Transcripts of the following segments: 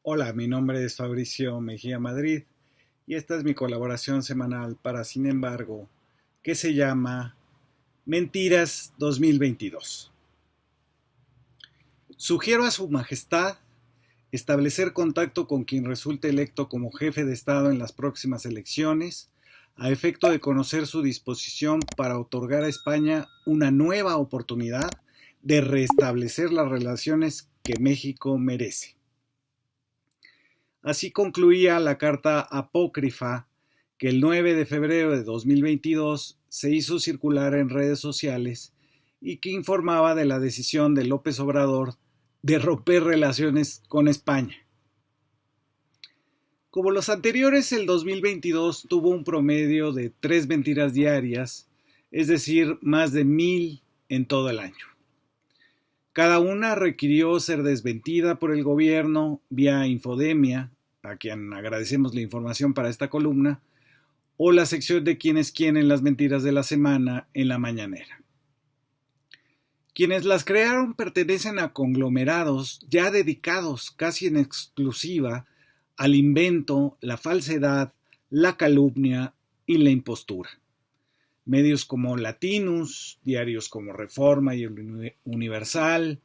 Hola, mi nombre es Fabricio Mejía Madrid y esta es mi colaboración semanal para Sin embargo, que se llama Mentiras 2022. Sugiero a Su Majestad establecer contacto con quien resulte electo como jefe de Estado en las próximas elecciones, a efecto de conocer su disposición para otorgar a España una nueva oportunidad de restablecer las relaciones que México merece. Así concluía la carta apócrifa que el 9 de febrero de 2022 se hizo circular en redes sociales y que informaba de la decisión de López Obrador de romper relaciones con España. Como los anteriores, el 2022 tuvo un promedio de 3 mentiras diarias, es decir, más de 1000 en todo el año. Cada una requirió ser desmentida por el gobierno vía infodemia, a quien agradecemos la información para esta columna, o la sección de quién es quién en las mentiras de la semana en la mañanera. Quienes las crearon pertenecen a conglomerados ya dedicados casi en exclusiva al invento, la falsedad, la calumnia y la impostura. Medios como Latinus, diarios como Reforma y el Universal,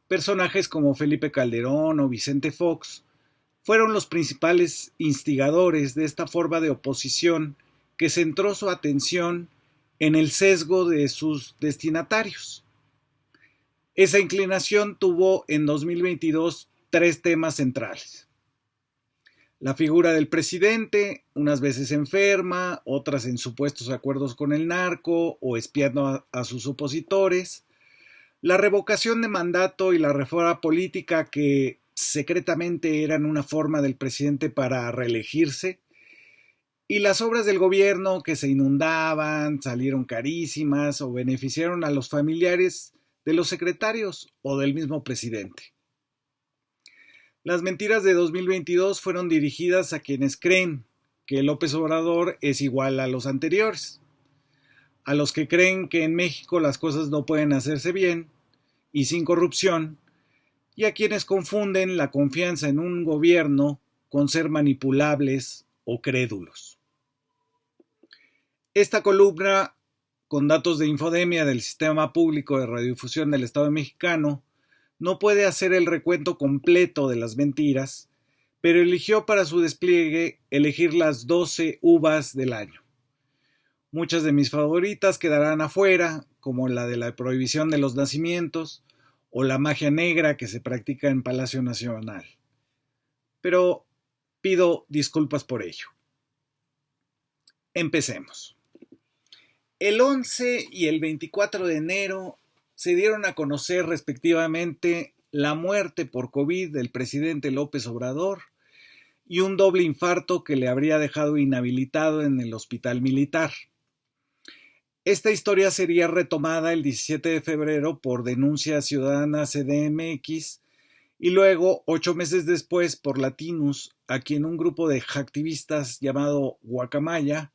personajes como Felipe Calderón o Vicente Fox, fueron los principales instigadores de esta forma de oposición que centró su atención en el sesgo de sus destinatarios. Esa inclinación tuvo en 2022 tres temas centrales: la figura del presidente, unas veces enferma, otras en supuestos acuerdos con el narco o espiando a sus opositores; la revocación de mandato y la reforma política que secretamente eran una forma del presidente para reelegirse; y las obras del gobierno que se inundaban, salieron carísimas o beneficiaron a los familiares de los secretarios o del mismo presidente. Las mentiras de 2022 fueron dirigidas a quienes creen que López Obrador es igual a los anteriores, a los que creen que en México las cosas no pueden hacerse bien y sin corrupción, y a quienes confunden la confianza en un gobierno con ser manipulables o crédulos. Esta columna, con datos de infodemia del Sistema Público de Radiodifusión del Estado Mexicano, no puede hacer el recuento completo de las mentiras, pero eligió para su despliegue elegir las 12 uvas del año. Muchas de mis favoritas quedarán afuera, como la de la prohibición de los nacimientos o la magia negra que se practica en Palacio Nacional. Pero pido disculpas por ello. Empecemos. El 11 y el 24 de enero se dieron a conocer respectivamente la muerte por COVID del presidente López Obrador y un doble infarto que le habría dejado inhabilitado en el hospital militar. Esta historia sería retomada el 17 de febrero por Denuncia Ciudadana CDMX y luego, 8 meses después, por Latinus, a quien un grupo de hacktivistas llamado Joacamaya,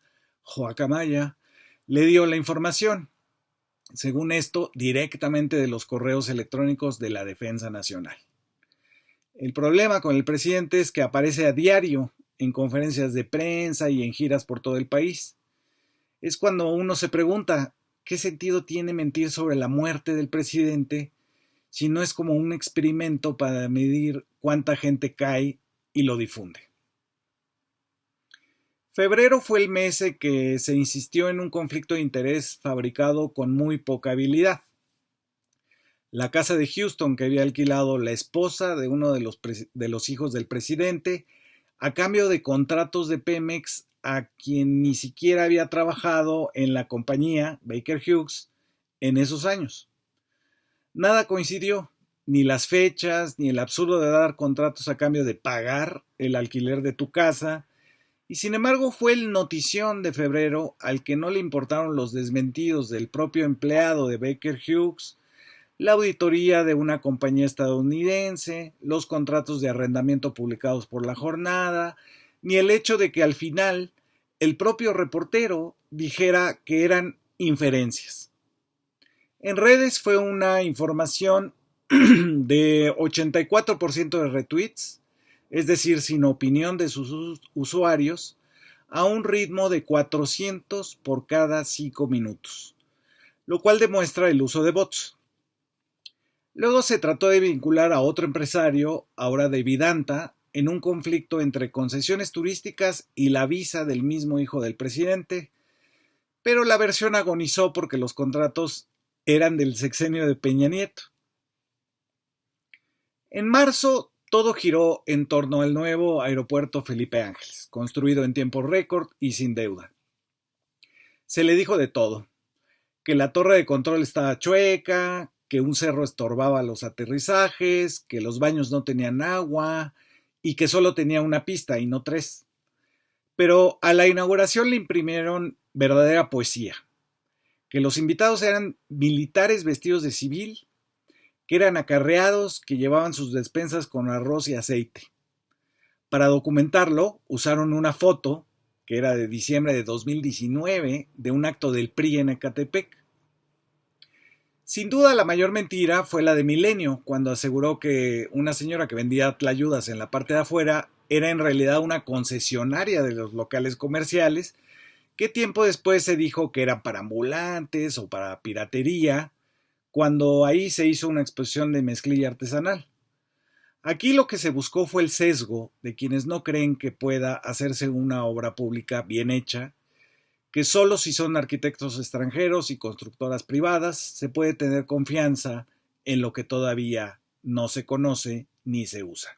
le dio la información, según esto, directamente de los correos electrónicos de la Defensa Nacional. El problema con el presidente es que aparece a diario en conferencias de prensa y en giras por todo el país. Es cuando uno se pregunta, ¿qué sentido tiene mentir sobre la muerte del presidente si no es como un experimento para medir cuánta gente cae y lo difunde? Febrero fue el mes en que se insistió en un conflicto de interés fabricado con muy poca habilidad. La casa de Houston que había alquilado la esposa de uno de los hijos del presidente a cambio de contratos de Pemex a quien ni siquiera había trabajado en la compañía Baker Hughes en esos años. Nada coincidió, ni las fechas, ni el absurdo de dar contratos a cambio de pagar el alquiler de tu casa, y sin embargo fue el notición de febrero al que no le importaron los desmentidos del propio empleado de Baker Hughes, la auditoría de una compañía estadounidense, los contratos de arrendamiento publicados por La Jornada, ni el hecho de que al final el propio reportero dijera que eran inferencias. En redes fue una información de 84% de retweets, es decir, sin opinión de sus usuarios, a un ritmo de 400 por cada 5 minutos, lo cual demuestra el uso de bots. Luego se trató de vincular a otro empresario, ahora de Vidanta, en un conflicto entre concesiones turísticas y la visa del mismo hijo del presidente, pero la versión agonizó porque los contratos eran del sexenio de Peña Nieto. En marzo, todo giró en torno al nuevo aeropuerto Felipe Ángeles, construido en tiempo récord y sin deuda. Se le dijo de todo, que la torre de control estaba chueca, que un cerro estorbaba los aterrizajes, que los baños no tenían agua y que solo tenía una pista y no 3. Pero a la inauguración le imprimieron verdadera poesía, que los invitados eran militares vestidos de civil, que eran acarreados, que llevaban sus despensas con arroz y aceite. Para documentarlo, usaron una foto, que era de diciembre de 2019, de un acto del PRI en Ecatepec. Sin duda la mayor mentira fue la de Milenio, cuando aseguró que una señora que vendía tlayudas en la parte de afuera era en realidad una concesionaria de los locales comerciales, que tiempo después se dijo que eran para ambulantes o para piratería, cuando ahí se hizo una exposición de mezclilla artesanal. Aquí lo que se buscó fue el sesgo de quienes no creen que pueda hacerse una obra pública bien hecha, que solo si son arquitectos extranjeros y constructoras privadas se puede tener confianza en lo que todavía no se conoce ni se usa.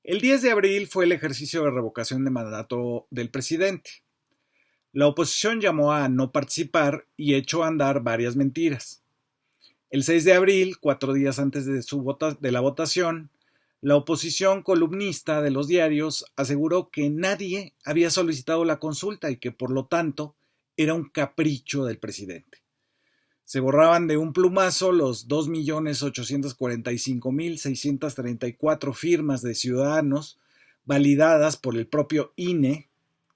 El 10 de abril fue el ejercicio de revocación de mandato del presidente. La oposición llamó a no participar y echó a andar varias mentiras. El 6 de abril, 4 días antes de la votación, la oposición columnista de los diarios aseguró que nadie había solicitado la consulta y que por lo tanto era un capricho del presidente. Se borraban de un plumazo los 2.845.634 firmas de ciudadanos validadas por el propio INE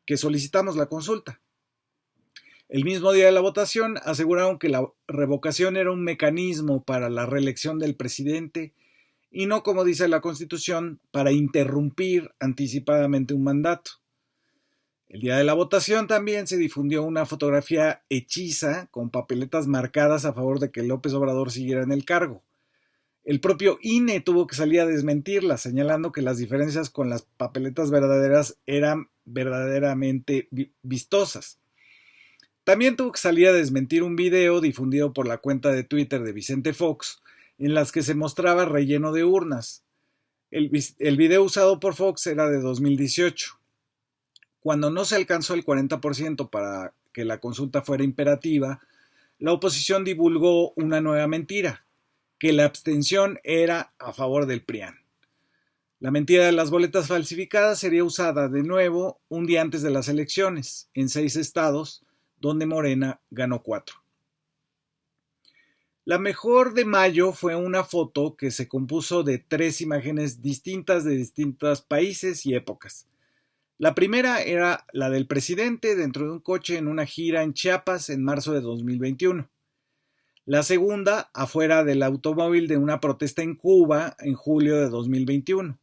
que solicitamos la consulta. El mismo día de la votación aseguraron que la revocación era un mecanismo para la reelección del presidente y no, como dice la Constitución, para interrumpir anticipadamente un mandato. El día de la votación también se difundió una fotografía hechiza con papeletas marcadas a favor de que López Obrador siguiera en el cargo. El propio INE tuvo que salir a desmentirla, señalando que las diferencias con las papeletas verdaderas eran verdaderamente vistosas. También tuvo que salir a desmentir un video difundido por la cuenta de Twitter de Vicente Fox, en las que se mostraba relleno de urnas. El video usado por Fox era de 2018. Cuando no se alcanzó el 40% para que la consulta fuera imperativa, la oposición divulgó una nueva mentira, que la abstención era a favor del PRIAN. La mentira de las boletas falsificadas sería usada de nuevo un día antes de las elecciones, en 6 estados, donde Morena ganó 4. La mejor de mayo fue una foto que se compuso de 3 imágenes distintas de distintos países y épocas. La primera era la del presidente dentro de un coche en una gira en Chiapas en marzo de 2021. La segunda, afuera del automóvil de una protesta en Cuba en julio de 2021.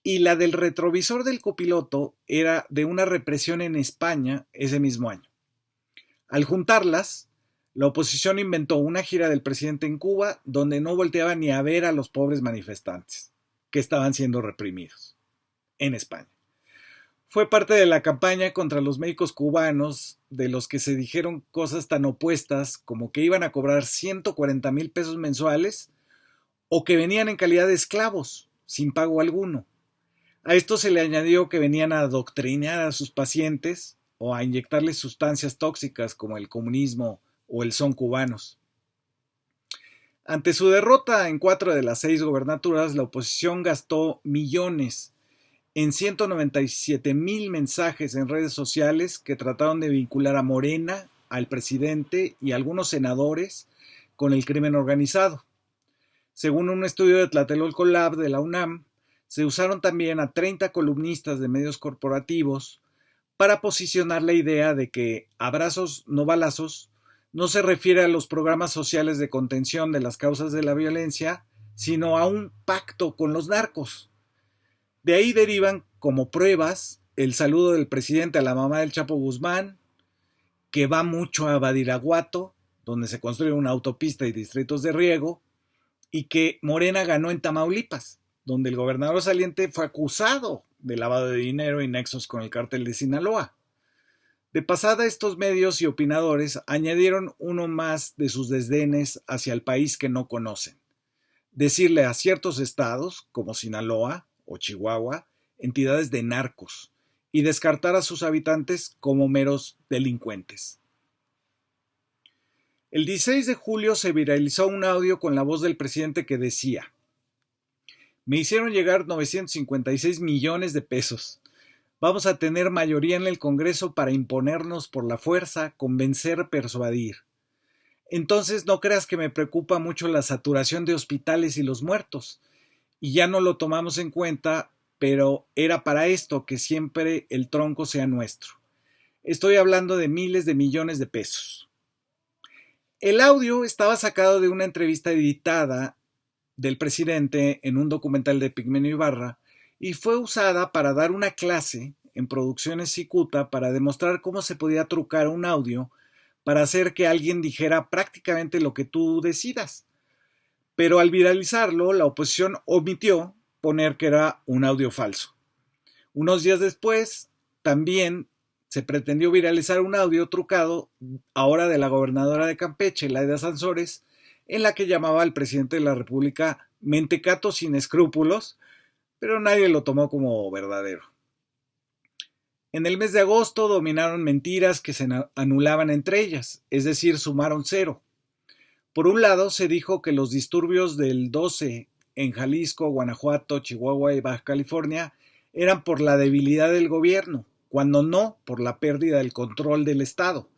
Y la del retrovisor del copiloto era de una represión en España ese mismo año. Al juntarlas, la oposición inventó una gira del presidente en Cuba donde no volteaba ni a ver a los pobres manifestantes que estaban siendo reprimidos en España. Fue parte de la campaña contra los médicos cubanos, de los que se dijeron cosas tan opuestas como que iban a cobrar 140,000 pesos mensuales o que venían en calidad de esclavos, sin pago alguno. A esto se le añadió que venían a adoctrinar a sus pacientes o a inyectarles sustancias tóxicas como el comunismo o el son cubanos. Ante su derrota en 4 de las 6 gobernaturas, la oposición gastó millones en 197,000 mensajes en redes sociales que trataron de vincular a Morena, al presidente y a algunos senadores con el crimen organizado. Según un estudio de Tlatelolco Lab de la UNAM, se usaron también a 30 columnistas de medios corporativos para posicionar la idea de que abrazos no balazos no se refiere a los programas sociales de contención de las causas de la violencia, sino a un pacto con los narcos. De ahí derivan como pruebas el saludo del presidente a la mamá del Chapo Guzmán, que va mucho a Badiraguato, donde se construye una autopista y distritos de riego, y que Morena ganó en Tamaulipas, donde el gobernador saliente fue acusado de lavado de dinero y nexos con el cártel de Sinaloa. De pasada, estos medios y opinadores añadieron uno más de sus desdenes hacia el país que no conocen. Decirle a ciertos estados, como Sinaloa o Chihuahua, entidades de narcos, y descartar a sus habitantes como meros delincuentes. El 16 de julio se viralizó un audio con la voz del presidente que decía: me hicieron llegar 956 millones de pesos. Vamos a tener mayoría en el Congreso para imponernos por la fuerza, convencer, persuadir. Entonces no creas que me preocupa mucho la saturación de hospitales y los muertos. Y ya no lo tomamos en cuenta, pero era para esto que siempre el tronco sea nuestro. Estoy hablando de miles de millones de pesos. El audio estaba sacado de una entrevista editada del presidente en un documental de Pigmenio Ibarra y fue usada para dar una clase en Producciones Cicuta para demostrar cómo se podía trucar un audio para hacer que alguien dijera prácticamente lo que tú decidas. Pero al viralizarlo, la oposición omitió poner que era un audio falso. Unos días después, también se pretendió viralizar un audio trucado, ahora de la gobernadora de Campeche, Laida Sansores, en la que llamaba al presidente de la República mentecato sin escrúpulos, pero nadie lo tomó como verdadero. En el mes de agosto dominaron mentiras que se anulaban entre ellas, es decir, sumaron cero. Por un lado, se dijo que los disturbios del 12 en Jalisco, Guanajuato, Chihuahua y Baja California eran por la debilidad del gobierno, cuando no por la pérdida del control del Estado.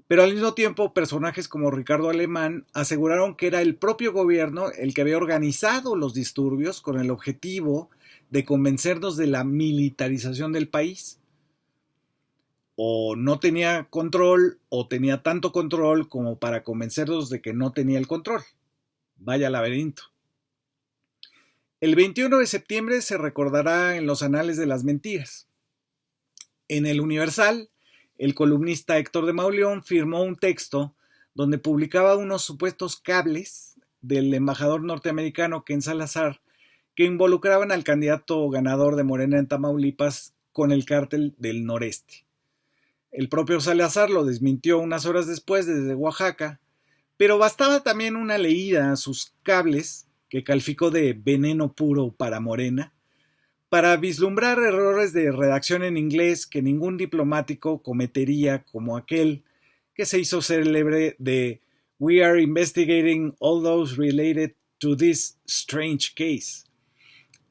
Pero al mismo tiempo, personajes como Ricardo Alemán aseguraron que era el propio gobierno el que había organizado los disturbios con el objetivo de convencernos de la militarización del país. O no tenía control, o tenía tanto control como para convencernos de que no tenía el control. Vaya laberinto. El 21 de septiembre se recordará en los anales de las mentiras. En el Universal, el columnista Héctor de Mauleón firmó un texto donde publicaba unos supuestos cables del embajador norteamericano Ken Salazar que involucraban al candidato ganador de Morena en Tamaulipas con el cártel del Noreste. El propio Salazar lo desmintió unas horas después desde Oaxaca, pero bastaba también una leída a sus cables, que calificó de veneno puro para Morena, para vislumbrar errores de redacción en inglés que ningún diplomático cometería, como aquel que se hizo célebre de "We are investigating all those related to this strange case".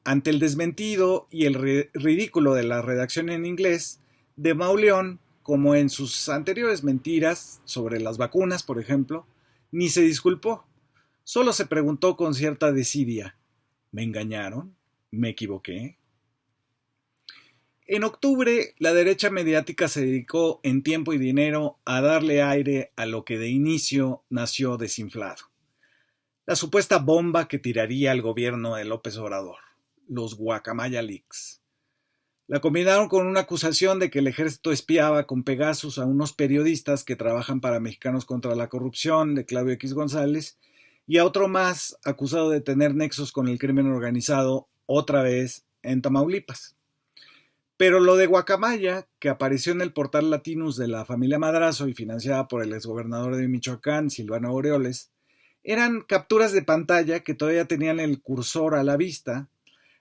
Ante el desmentido y el ridículo de la redacción en inglés, de Mauleón, como en sus anteriores mentiras sobre las vacunas, por ejemplo, ni se disculpó. Solo se preguntó con cierta desidia: ¿me engañaron? ¿Me equivoqué? En octubre, la derecha mediática se dedicó en tiempo y dinero a darle aire a lo que de inicio nació desinflado. La supuesta bomba que tiraría el gobierno de López Obrador, los Guacamaya Leaks. La combinaron con una acusación de que el ejército espiaba con Pegasus a unos periodistas que trabajan para Mexicanos contra la Corrupción, de Claudio X González, y a otro más acusado de tener nexos con el crimen organizado, otra vez en Tamaulipas. Pero lo de Guacamaya, que apareció en el portal Latinus de la familia Madrazo y financiada por el exgobernador de Michoacán, Silvano Aureoles, eran capturas de pantalla que todavía tenían el cursor a la vista,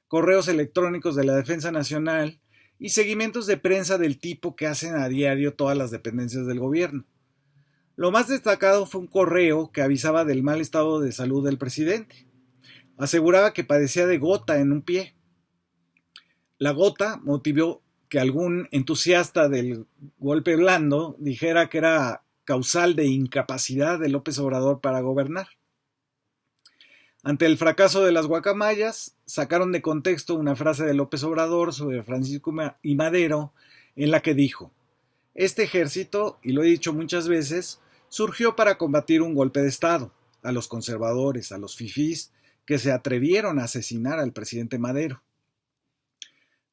correos electrónicos de la Defensa Nacional y seguimientos de prensa del tipo que hacen a diario todas las dependencias del gobierno. Lo más destacado fue un correo que avisaba del mal estado de salud del presidente. Aseguraba que padecía de gota en un pie. La gota motivó que algún entusiasta del golpe blando dijera que era causal de incapacidad de López Obrador para gobernar. Ante el fracaso de las guacamayas, sacaron de contexto una frase de López Obrador sobre Francisco y Madero, en la que dijo: este ejército, y lo he dicho muchas veces, surgió para combatir un golpe de Estado, a los conservadores, a los fifís, que se atrevieron a asesinar al presidente Madero.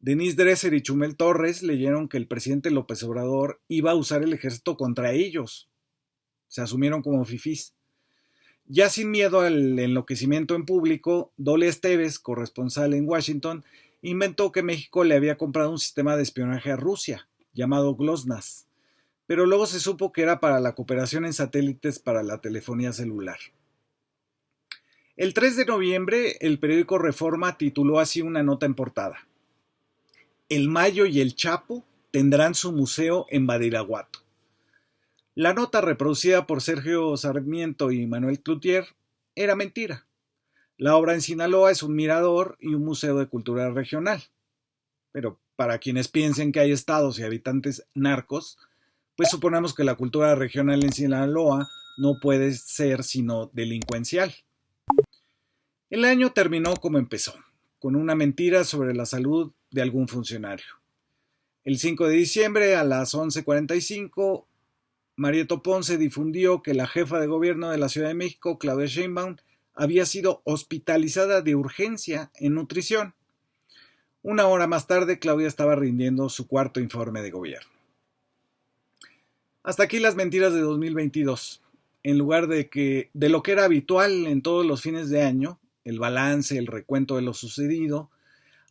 Denise Dresser y Chumel Torres leyeron que el presidente López Obrador iba a usar el ejército contra ellos. Se asumieron como fifís. Ya sin miedo al enloquecimiento en público, Dole Esteves, corresponsal en Washington, inventó que México le había comprado un sistema de espionaje a Rusia, llamado GLONASS, pero luego se supo que era para la cooperación en satélites para la telefonía celular. El 3 de noviembre, el periódico Reforma tituló así una nota en portada: El Mayo y el Chapo tendrán su museo en Badiraguato. La nota, reproducida por Sergio Sarmiento y Manuel Cloutier, era mentira. La obra en Sinaloa es un mirador y un museo de cultura regional. Pero para quienes piensen que hay estados y habitantes narcos, pues suponemos que la cultura regional en Sinaloa no puede ser sino delincuencial. El año terminó como empezó, con una mentira sobre la salud de algún funcionario. El 5 de diciembre a las 11:45, Marieto Ponce difundió que la jefa de gobierno de la Ciudad de México, Claudia Sheinbaum, había sido hospitalizada de urgencia en nutrición. Una hora más tarde, Claudia estaba rindiendo su cuarto informe de gobierno. Hasta aquí las mentiras de 2022. En lugar de lo que era habitual en todos los fines de año, el balance, el recuento de lo sucedido,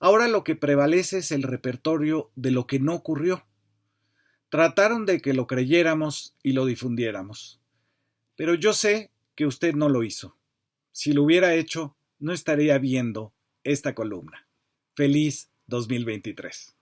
ahora lo que prevalece es el repertorio de lo que no ocurrió. Trataron de que lo creyéramos y lo difundiéramos. Pero yo sé que usted no lo hizo. Si lo hubiera hecho, no estaría viendo esta columna. Feliz 2023.